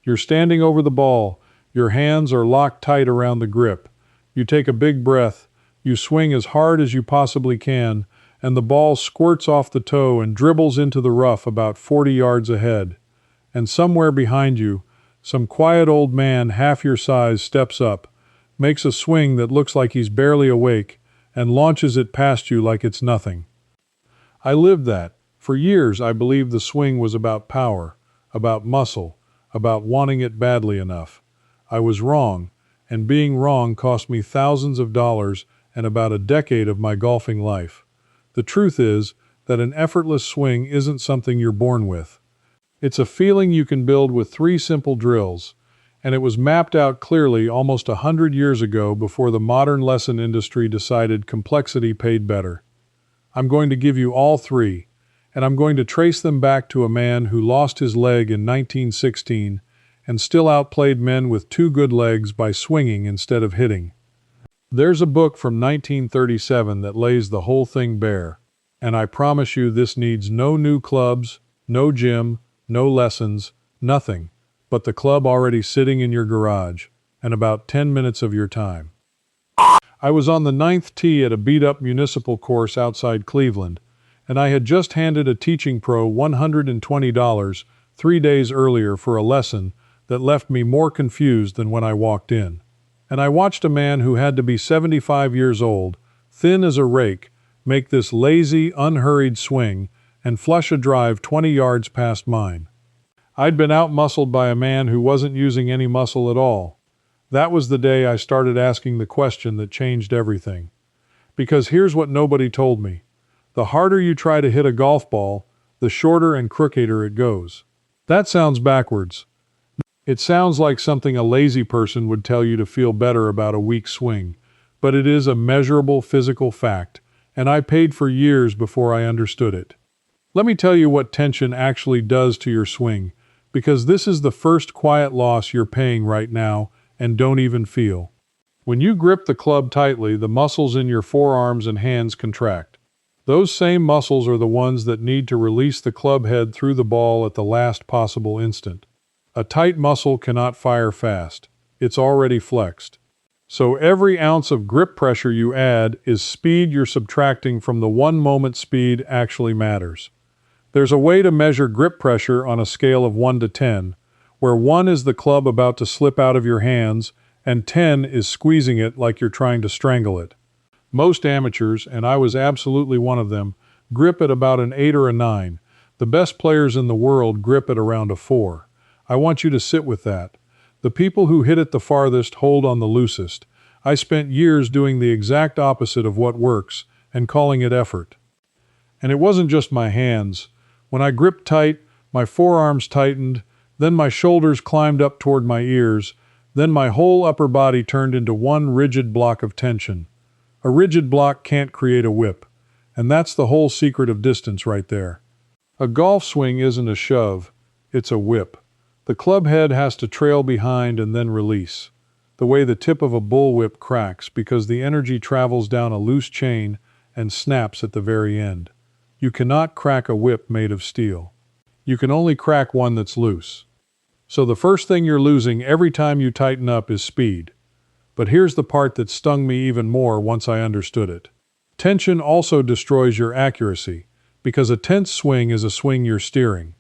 You're standing over the ball. Your hands are locked tight around the grip. You take a big breath. You swing as hard as you possibly can, and the ball squirts off the toe and dribbles into the rough about 40 yards ahead. And somewhere behind you, some quiet old man half your size steps up, makes a swing that looks like he's barely awake, and launches it past you like it's nothing. I lived that. For years I believed the swing was about power, about muscle, about wanting it badly enough. I was wrong, and being wrong cost me thousands of dollars and about a decade of my golfing life. The truth is that an effortless swing isn't something you're born with. It's a feeling you can build with 3 simple drills, and it was mapped out clearly almost 100 years ago before the modern lesson industry decided complexity paid better. I'm going to give you all 3, and I'm going to trace them back to a man who lost his leg in 1916 and still outplayed men with 2 good legs by swinging instead of hitting. There's a book from 1937 that lays the whole thing bare, and I promise you this needs no new clubs, no gym, no lessons, nothing, but the club already sitting in your garage, and about 10 minutes of your time. I was on the 9th tee at a beat-up municipal course outside Cleveland, and I had just handed a teaching pro $120 3 days earlier for a lesson that left me more confused than when I walked in. And I watched a man who had to be 75 years old, thin as a rake, make this lazy, unhurried swing and flush a drive 20 yards past mine. I'd been out-muscled by a man who wasn't using any muscle at all. That was the day I started asking the question that changed everything. Because here's what nobody told me. The harder you try to hit a golf ball, the shorter and crookeder it goes. That sounds backwards. It sounds like something a lazy person would tell you to feel better about a weak swing, but it is a measurable physical fact, and I paid for years before I understood it. Let me tell you what tension actually does to your swing, because this is the first quiet loss you're paying right now and don't even feel. When you grip the club tightly, the muscles in your forearms and hands contract. Those same muscles are the ones that need to release the club head through the ball at the last possible instant. A tight muscle cannot fire fast. It's already flexed. So every ounce of grip pressure you add is speed you're subtracting from the 1 moment speed actually matters. There's a way to measure grip pressure on a scale of 1 to 10, where 1 is the club about to slip out of your hands, and 10 is squeezing it like you're trying to strangle it. Most amateurs, and I was absolutely one of them, grip at about an 8 or a 9. The best players in the world grip at around a 4. I want you to sit with that. The people who hit it the farthest hold on the loosest. I spent years doing the exact opposite of what works, and calling it effort. And it wasn't just my hands. When I gripped tight, my forearms tightened, then my shoulders climbed up toward my ears, then my whole upper body turned into one rigid block of tension. A rigid block can't create a whip, and that's the whole secret of distance right there. A golf swing isn't a shove, it's a whip. The club head has to trail behind and then release, the way the tip of a bullwhip cracks because the energy travels down a loose chain and snaps at the very end. You cannot crack a whip made of steel. You can only crack one that's loose. So the first thing you're losing every time you tighten up is speed. But here's the part that stung me even more once I understood it. Tension also destroys your accuracy, because a tense swing is a swing you're steering.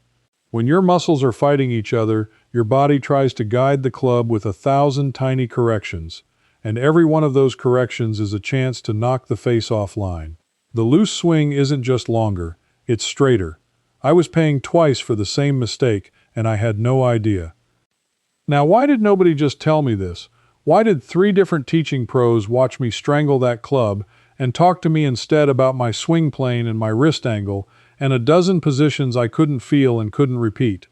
When your muscles are fighting each other, your body tries to guide the club with 1,000 tiny corrections, and every one of those corrections is a chance to knock the face offline. The loose swing isn't just longer, it's straighter. I was paying twice for the same mistake, and I had no idea. Now, why did nobody just tell me this? Why did 3 different teaching pros watch me strangle that club and talk to me instead about my swing plane and my wrist angle and a dozen positions I couldn't feel and couldn't repeat?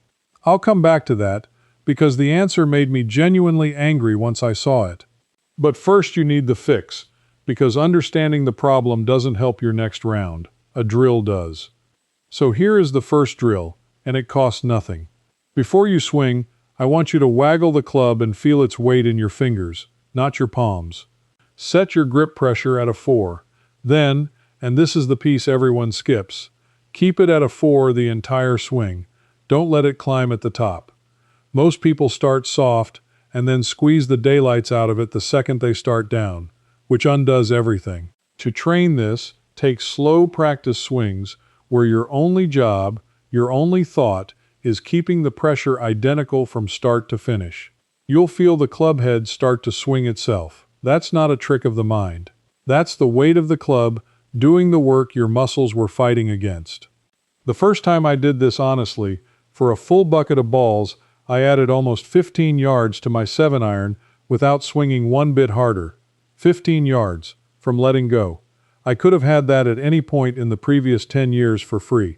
I'll come back to that, because the answer made me genuinely angry once I saw it. But first you need the fix, because understanding the problem doesn't help your next round. A drill does. So here is the first drill, and it costs nothing. Before you swing, I want you to waggle the club and feel its weight in your fingers, not your palms. Set your grip pressure at a 4. Then, and this is the piece everyone skips, keep it at a 4 the entire swing. Don't let it climb at the top. Most people start soft and then squeeze the daylights out of it the second they start down, which undoes everything. To train this, take slow practice swings where your only job, your only thought, is keeping the pressure identical from start to finish. You'll feel the club head start to swing itself. That's not a trick of the mind. That's the weight of the club doing the work your muscles were fighting against. The first time I did this honestly, for a full bucket of balls, I added almost 15 yards to my 7-iron without swinging one bit harder. 15 yards from letting go. I could have had that at any point in the previous 10 years for free.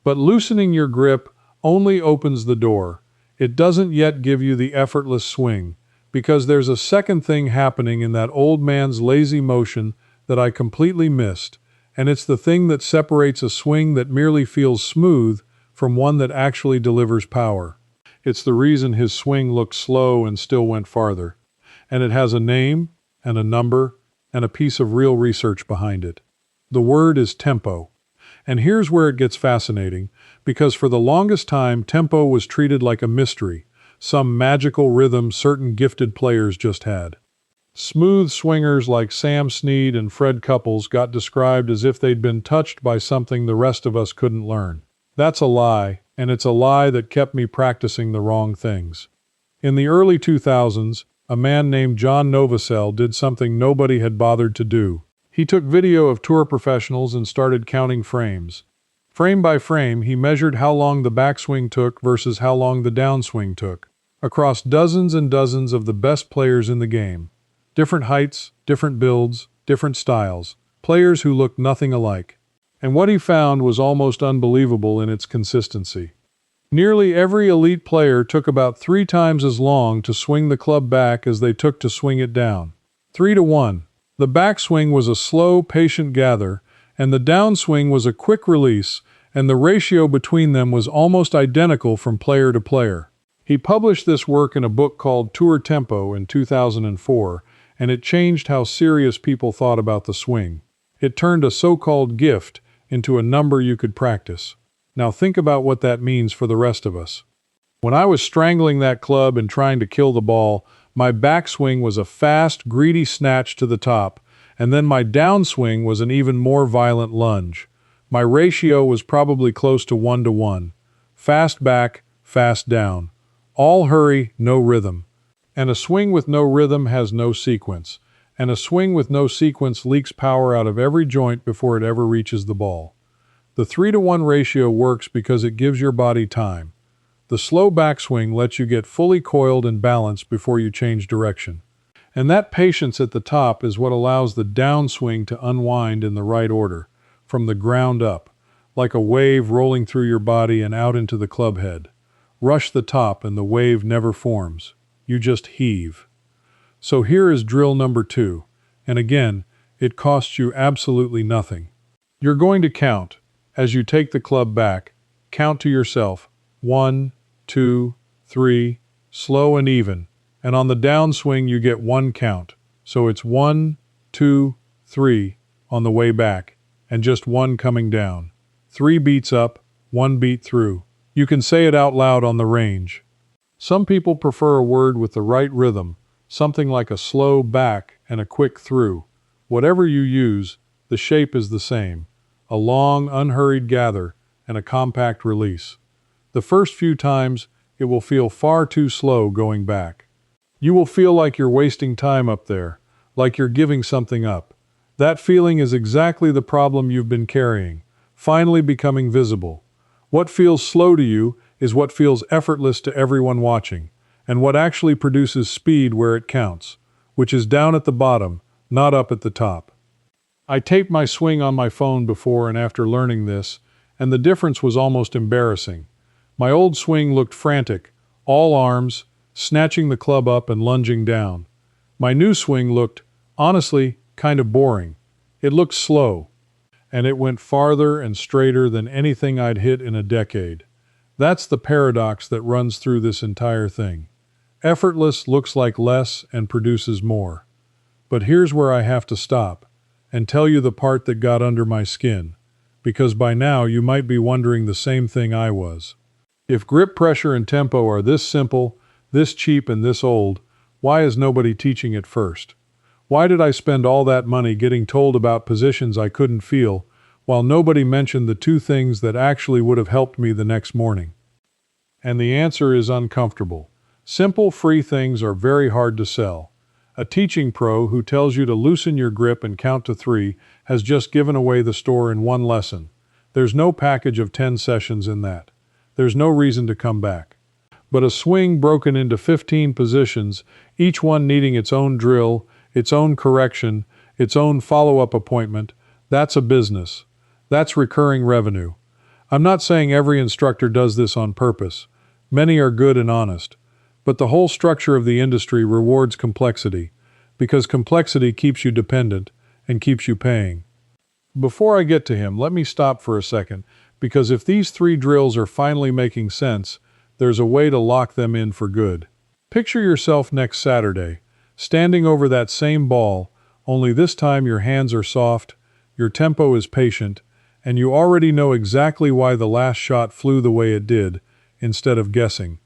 But loosening your grip only opens the door. It doesn't yet give you the effortless swing, because there's a second thing happening in that old man's lazy motion that I completely missed, and it's the thing that separates a swing that merely feels smooth from one that actually delivers power. It's the reason his swing looked slow and still went farther. And it has a name, and a number, and a piece of real research behind it. The word is tempo. And here's where it gets fascinating, because for the longest time, tempo was treated like a mystery, some magical rhythm certain gifted players just had. Smooth swingers like Sam Snead and Fred Couples got described as if they'd been touched by something the rest of us couldn't learn. That's a lie, and it's a lie that kept me practicing the wrong things. In the early 2000s, a man named John Novosel did something nobody had bothered to do. He took video of tour professionals and started counting frames. Frame by frame, he measured how long the backswing took versus how long the downswing took, across dozens and dozens of the best players in the game. Different heights, different builds, different styles, players who looked nothing alike. And what he found was almost unbelievable in its consistency. Nearly every elite player took about 3 times as long to swing the club back as they took to swing it down. 3-1. The backswing was a slow, patient gather, and the downswing was a quick release, and the ratio between them was almost identical from player to player. He published this work in a book called Tour Tempo in 2004, and it changed how serious people thought about the swing. It turned a so-called gift into a number you could practice. Now think about what that means for the rest of us. When I was strangling that club and trying to kill the ball, my backswing was a fast, greedy snatch to the top, and then my downswing was an even more violent lunge. My ratio was probably close to 1-1. Fast back, fast down. All hurry, no rhythm. And a swing with no rhythm has no sequence. And a swing with no sequence leaks power out of every joint before it ever reaches the ball. The 3-1 ratio works because it gives your body time. The slow backswing lets you get fully coiled and balanced before you change direction. And that patience at the top is what allows the downswing to unwind in the right order, from the ground up, like a wave rolling through your body and out into the club head. Rush the top and the wave never forms. You just heave. So here is drill number 2, and again, it costs you absolutely nothing. You're going to count. As you take the club back, count to yourself, 1, 2, 3, slow and even, and on the downswing you get 1 count, so it's 1, 2, 3 on the way back, and just 1 coming down. 3 beats up, 1 beat through. You can say it out loud on the range. Some people prefer a word with the right rhythm, something like a slow back and a quick through. Whatever you use, the shape is the same. A long, unhurried gather and a compact release. The first few times, it will feel far too slow going back. You will feel like you're wasting time up there, like you're giving something up. That feeling is exactly the problem you've been carrying, finally becoming visible. What feels slow to you is what feels effortless to everyone watching, and what actually produces speed where it counts, which is down at the bottom, not up at the top. I taped my swing on my phone before and after learning this, and the difference was almost embarrassing. My old swing looked frantic, all arms, snatching the club up and lunging down. My new swing looked, honestly, kind of boring. It looked slow, and it went farther and straighter than anything I'd hit in a decade. That's the paradox that runs through this entire thing. Effortless looks like less and produces more. But here's where I have to stop and tell you the part that got under my skin, because by now you might be wondering the same thing I was. If grip pressure and tempo are this simple, this cheap, and this old, why is nobody teaching it first? Why did I spend all that money getting told about positions I couldn't feel, while nobody mentioned the two things that actually would have helped me the next morning? And the answer is uncomfortable. Simple, free things are very hard to sell. A teaching pro who tells you to loosen your grip and count to 3 has just given away the store in one lesson. There's no package of 10 sessions in that. There's no reason to come back. But a swing broken into 15 positions, each one needing its own drill, its own correction, its own follow-up appointment, that's a business. That's recurring revenue. I'm not saying every instructor does this on purpose. Many are good and honest. But the whole structure of the industry rewards complexity, because complexity keeps you dependent and keeps you paying. Before I get to him, let me stop for a second, because if these 3 drills are finally making sense, there's a way to lock them in for good. Picture yourself next Saturday, standing over that same ball, only this time your hands are soft, your tempo is patient, and you already know exactly why the last shot flew the way it did, instead of guessing.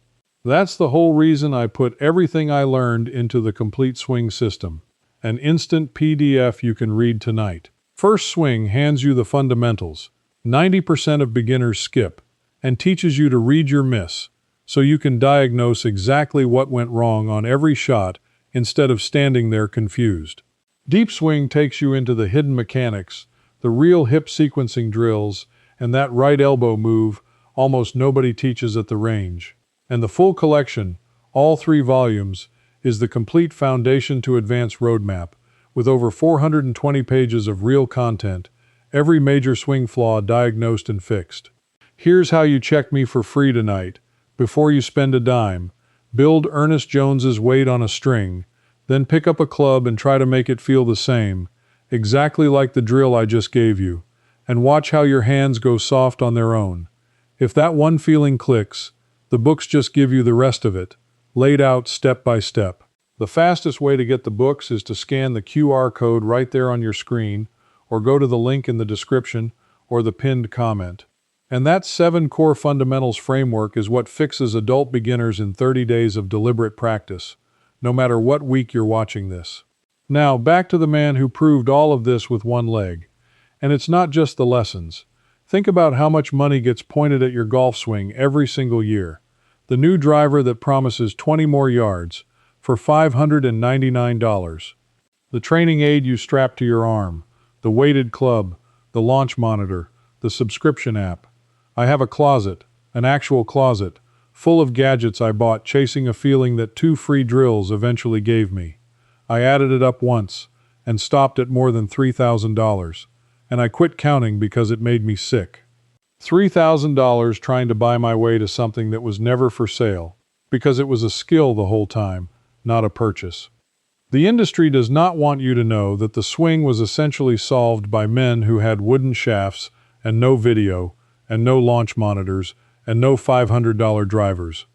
That's the whole reason I put everything I learned into the Complete Swing System, an instant PDF you can read tonight. First Swing hands you the fundamentals. 90% of beginners skip, and teaches you to read your miss, so you can diagnose exactly what went wrong on every shot instead of standing there confused. Deep Swing takes you into the hidden mechanics, the real hip sequencing drills, and that right elbow move almost nobody teaches at the range. And the full collection, all 3 volumes, is the complete Foundation to Advance roadmap, with over 420 pages of real content, every major swing flaw diagnosed and fixed. Here's how you check me for free tonight. Before you spend a dime, build Ernest Jones's weight on a string, then pick up a club and try to make it feel the same, exactly like the drill I just gave you, and watch how your hands go soft on their own. If that one feeling clicks, the books just give you the rest of it, laid out step by step. The fastest way to get the books is to scan the QR code right there on your screen, or go to the link in the description or the pinned comment. And that 7 core fundamentals framework is what fixes adult beginners in 30 days of deliberate practice, no matter what week you're watching this. Now, back to the man who proved all of this with one leg. And it's not just the lessons. Think about how much money gets pointed at your golf swing every single year. The new driver that promises 20 more yards for $599. The training aid you strap to your arm, the weighted club, the launch monitor, the subscription app. I have a closet, an actual closet, full of gadgets I bought chasing a feeling that 2 free drills eventually gave me. I added it up once and stopped at more than $3,000, and I quit counting because it made me sick. $3,000 trying to buy my way to something that was never for sale, because it was a skill the whole time, not a purchase. The industry does not want you to know that the swing was essentially solved by men who had wooden shafts and no video and no launch monitors and no $500 drivers.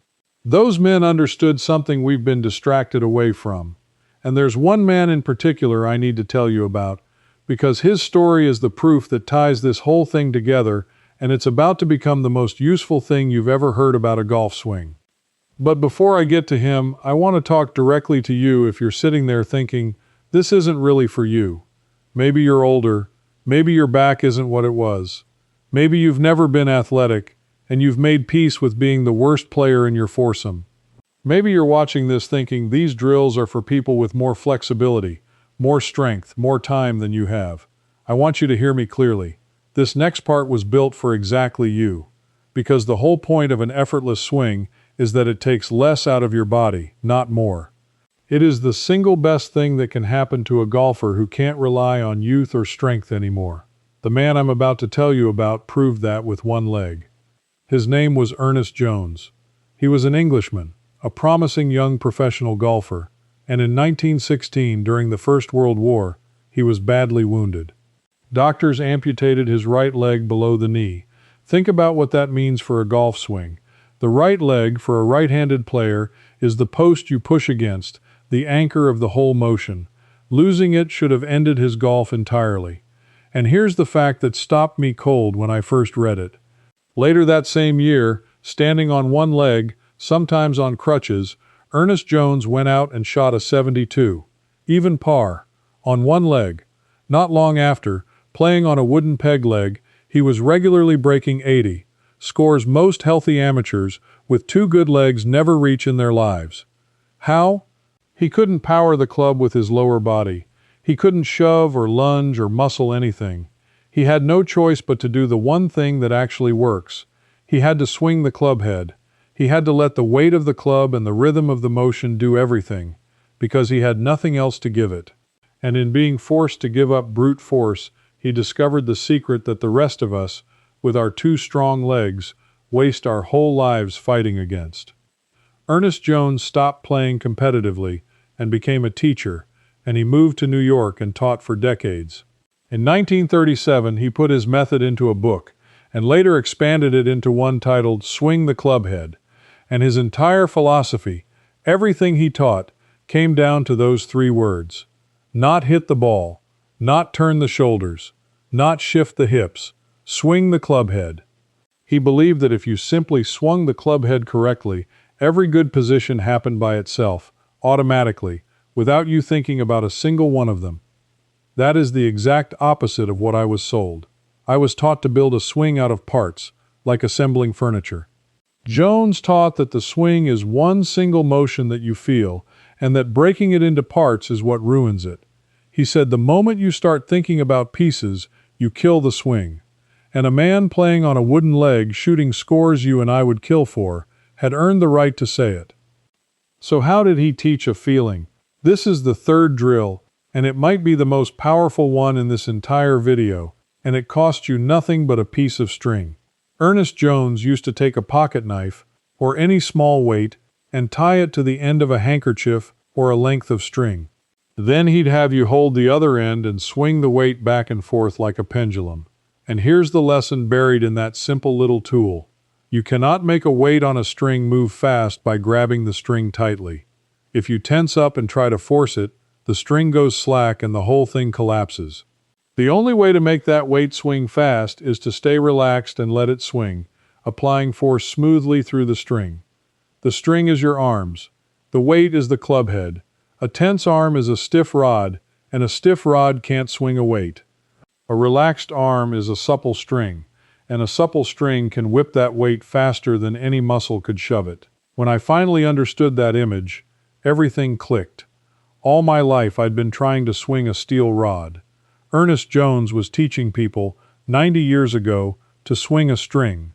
Those men understood something we've been distracted away from. And there's one man in particular I need to tell you about, because his story is the proof that ties this whole thing together, and it's about to become the most useful thing you've ever heard about a golf swing. But before I get to him, I want to talk directly to you if you're sitting there thinking, this isn't really for you. Maybe you're older, maybe your back isn't what it was. Maybe you've never been athletic, and you've made peace with being the worst player in your foursome. Maybe you're watching this thinking these drills are for people with more flexibility, more strength, more time than you have. I want you to hear me clearly. This next part was built for exactly you, because the whole point of an effortless swing is that it takes less out of your body, not more. It is the single best thing that can happen to a golfer who can't rely on youth or strength anymore. The man I'm about to tell you about proved that with one leg. His name was Ernest Jones. He was an Englishman, a promising young professional golfer, and in 1916, during the First World War, he was badly wounded. Doctors amputated his right leg below the knee. Think about what that means for a golf swing. The right leg, for a right-handed player, is the post you push against, the anchor of the whole motion. Losing it should have ended his golf entirely. And here's the fact that stopped me cold when I first read it. Later that same year, Standing on one leg, sometimes on crutches, Ernest Jones went out and shot a 72. Even par. On one leg. Not long after, playing on a wooden peg leg, he was regularly breaking 80. Scores most healthy amateurs with two good legs never reach in their lives. How? He couldn't power the club with his lower body. He couldn't shove or lunge or muscle anything. He had no choice but to do the one thing that actually works. He had to swing the club head. He had to let the weight of the club and the rhythm of the motion do everything, because he had nothing else to give it. And in being forced to give up brute force, he discovered the secret that the rest of us, with our two strong legs, waste our whole lives fighting against. Ernest Jones stopped playing competitively and became a teacher, and he moved to New York and taught for decades. In 1937, he put his method into a book, and later expanded it into one titled Swing the Clubhead. And his entire philosophy, everything he taught, came down to those three words. Not hit the ball, not turn the shoulders, not shift the hips, swing the clubhead. He believed that if you simply swung the clubhead correctly, every good position happened by itself, automatically, without you thinking about a single one of them. That is the exact opposite of what I was sold. I was taught to build a swing out of parts, like assembling furniture. Jones taught that the swing is one single motion that you feel, and that breaking it into parts is what ruins it. He said the moment you start thinking about pieces, you kill the swing. And a man playing on a wooden leg shooting scores you and I would kill for had earned the right to say it. So how did he teach a feeling? This is the third drill, and it might be the most powerful one in this entire video, and it cost you nothing but a piece of string. Ernest Jones used to take a pocket knife, or any small weight, and tie it to the end of a handkerchief or a length of string. Then he'd have you hold the other end and swing the weight back and forth like a pendulum. And here's the lesson buried in that simple little tool. You cannot make a weight on a string move fast by grabbing the string tightly. If you tense up and try to force it, the string goes slack and the whole thing collapses. The only way to make that weight swing fast is to stay relaxed and let it swing, applying force smoothly through the string. The string is your arms. The weight is the club head. A tense arm is a stiff rod, and a stiff rod can't swing a weight. A relaxed arm is a supple string, and a supple string can whip that weight faster than any muscle could shove it. When I finally understood that image, everything clicked. All my life I'd been trying to swing a steel rod. Ernest Jones was teaching people 90 years ago to swing a string.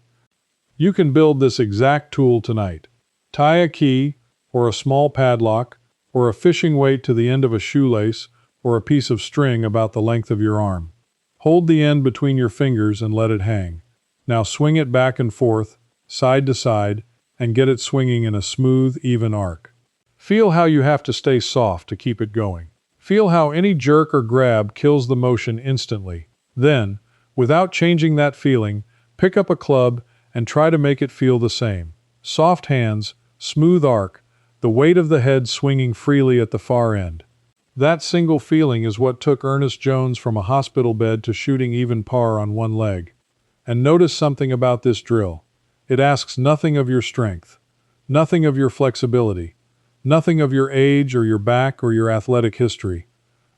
You can build this exact tool tonight. Tie a key, or a small padlock, or a fishing weight to the end of a shoelace, or a piece of string about the length of your arm. Hold the end between your fingers and let it hang. Now swing it back and forth, side to side, and get it swinging in a smooth, even arc. Feel how you have to stay soft to keep it going. Feel how any jerk or grab kills the motion instantly. Then, without changing that feeling, pick up a club and try to make it feel the same. Soft hands, smooth arc, the weight of the head swinging freely at the far end. That single feeling is what took Ernest Jones from a hospital bed to shooting even par on one leg. And notice something about this drill. It asks nothing of your strength, nothing of your flexibility, nothing of your age or your back or your athletic history.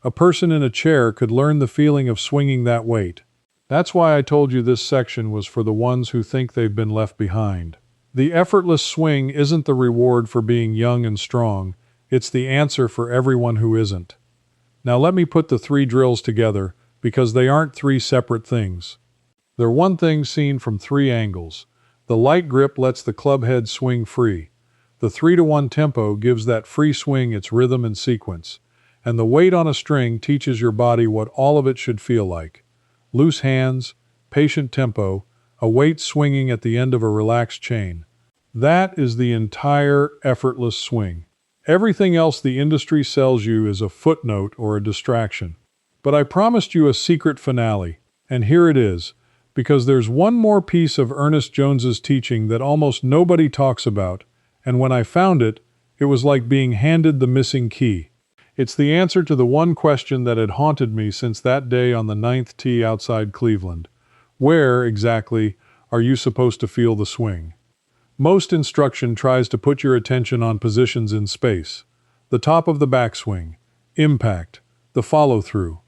A person in a chair could learn the feeling of swinging that weight. That's why I told you this section was for the ones who think they've been left behind. The effortless swing isn't the reward for being young and strong. It's the answer for everyone who isn't. Now let me put the three drills together, because they aren't three separate things. They're one thing seen from three angles. The light grip lets the club head swing free. The 3-to-1 tempo gives that free swing its rhythm and sequence. And the weight on a string teaches your body what all of it should feel like. Loose hands, patient tempo, a weight swinging at the end of a relaxed chain. That is the entire effortless swing. Everything else the industry sells you is a footnote or a distraction. But I promised you a secret finale, and here it is, because there's one more piece of Ernest Jones's teaching that almost nobody talks about, and when I found it, it was like being handed the missing key. It's the answer to the one question that had haunted me since that day on the 9th tee outside Cleveland. Where, exactly, are you supposed to feel the swing? Most instruction tries to put your attention on positions in space. The top of the backswing, impact, the follow-through.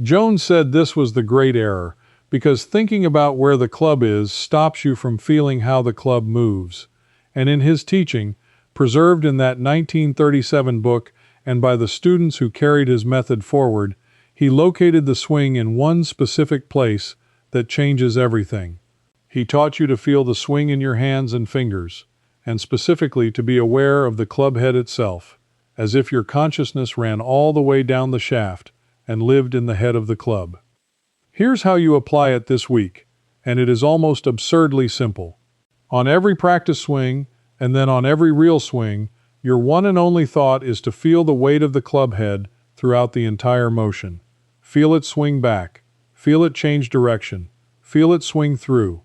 Jones said this was the great error, because thinking about where the club is stops you from feeling how the club moves. And in his teaching, preserved in that 1937 book and by the students who carried his method forward, he located the swing in one specific place that changes everything. He taught you to feel the swing in your hands and fingers, and specifically to be aware of the club head itself, as if your consciousness ran all the way down the shaft and lived in the head of the club. Here's how you apply it this week, and it is almost absurdly simple. On every practice swing, and then on every real swing, your one and only thought is to feel the weight of the club head throughout the entire motion. Feel it swing back. Feel it change direction. Feel it swing through.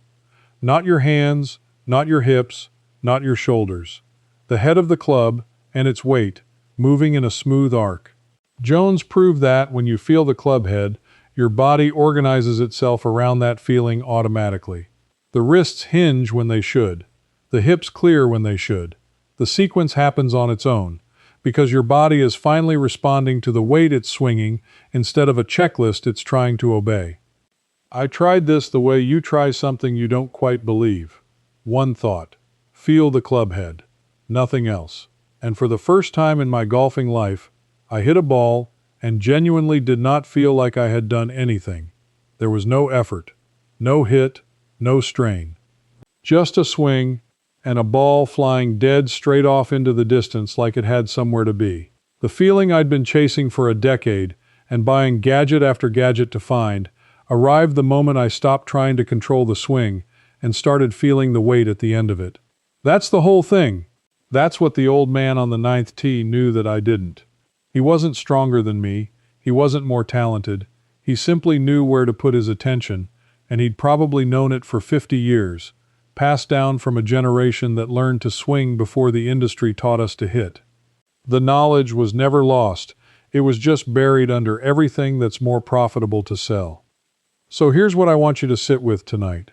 Not your hands, not your hips, not your shoulders. The head of the club and its weight, moving in a smooth arc. Jones proved that when you feel the club head, your body organizes itself around that feeling automatically. The wrists hinge when they should. The hips clear when they should. The sequence happens on its own, because your body is finally responding to the weight it's swinging instead of a checklist it's trying to obey. I tried this the way you try something you don't quite believe. One thought. Feel the club head. Nothing else. And for the first time in my golfing life, I hit a ball and genuinely did not feel like I had done anything. There was no effort, no hit, no strain. Just a swing and a ball flying dead straight off into the distance like it had somewhere to be. The feeling I'd been chasing for a decade and buying gadget after gadget to find arrived the moment I stopped trying to control the swing and started feeling the weight at the end of it. That's the whole thing. That's what the old man on the ninth tee knew that I didn't. He wasn't stronger than me. He wasn't more talented. He simply knew where to put his attention, and he'd probably known it for 50 years, passed down from a generation that learned to swing before the industry taught us to hit. The knowledge was never lost. It was just buried under everything that's more profitable to sell. So here's what I want you to sit with tonight.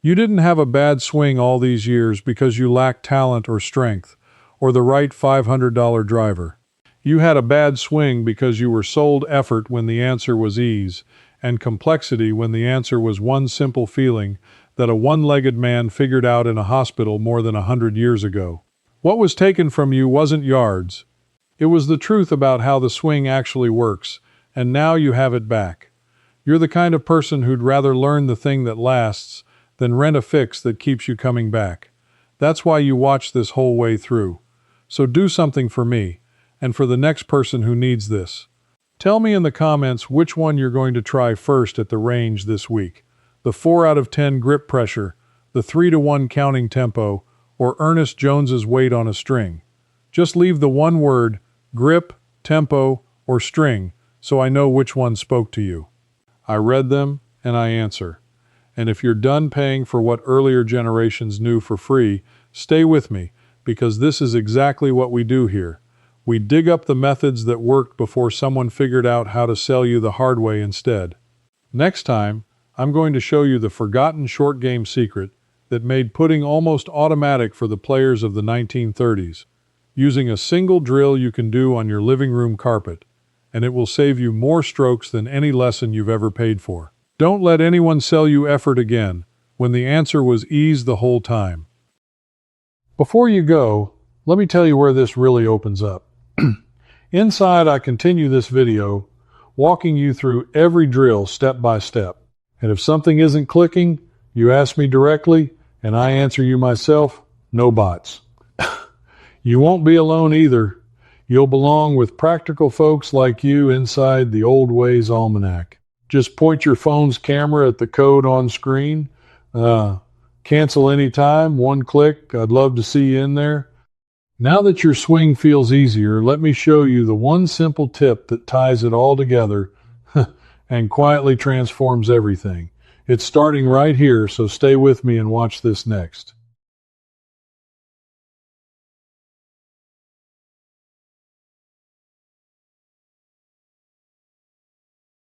You didn't have a bad swing all these years because you lacked talent or strength, or the right $500 driver. You had a bad swing because you were sold effort when the answer was ease, and complexity when the answer was one simple feeling that a one-legged man figured out in a hospital more than 100 years ago. What was taken from you wasn't yards. It was the truth about how the swing actually works, and now you have it back. You're the kind of person who'd rather learn the thing that lasts than rent a fix that keeps you coming back. That's why you watch this whole way through. So do something for me, and for the next person who needs this. Tell me in the comments which one you're going to try first at the range this week. The 4 out of 10 grip pressure, the 3-to-1 counting tempo, or Ernest Jones's weight on a string. Just leave the one word, grip, tempo, or string, so I know which one spoke to you. I read them, and I answer. And if you're done paying for what earlier generations knew for free, stay with me, because this is exactly what we do here. We dig up the methods that worked before someone figured out how to sell you the hard way instead. Next time, I'm going to show you the forgotten short game secret that made putting almost automatic for the players of the 1930s, using a single drill you can do on your living room carpet, and it will save you more strokes than any lesson you've ever paid for. Don't let anyone sell you effort again, when the answer was ease the whole time. Before you go, let me tell you where this really opens up. Inside, I continue this video, walking you through every drill step by step. And if something isn't clicking, you ask me directly, and I answer you myself, no bots. You won't be alone either. You'll belong with practical folks like you inside the Old Ways Almanac. Just point your phone's camera at the code on screen. Cancel anytime, one click. I'd love to see you in there. Now that your swing feels easier, let me show you the one simple tip that ties it all together and quietly transforms everything. It's starting right here, so stay with me and watch this next.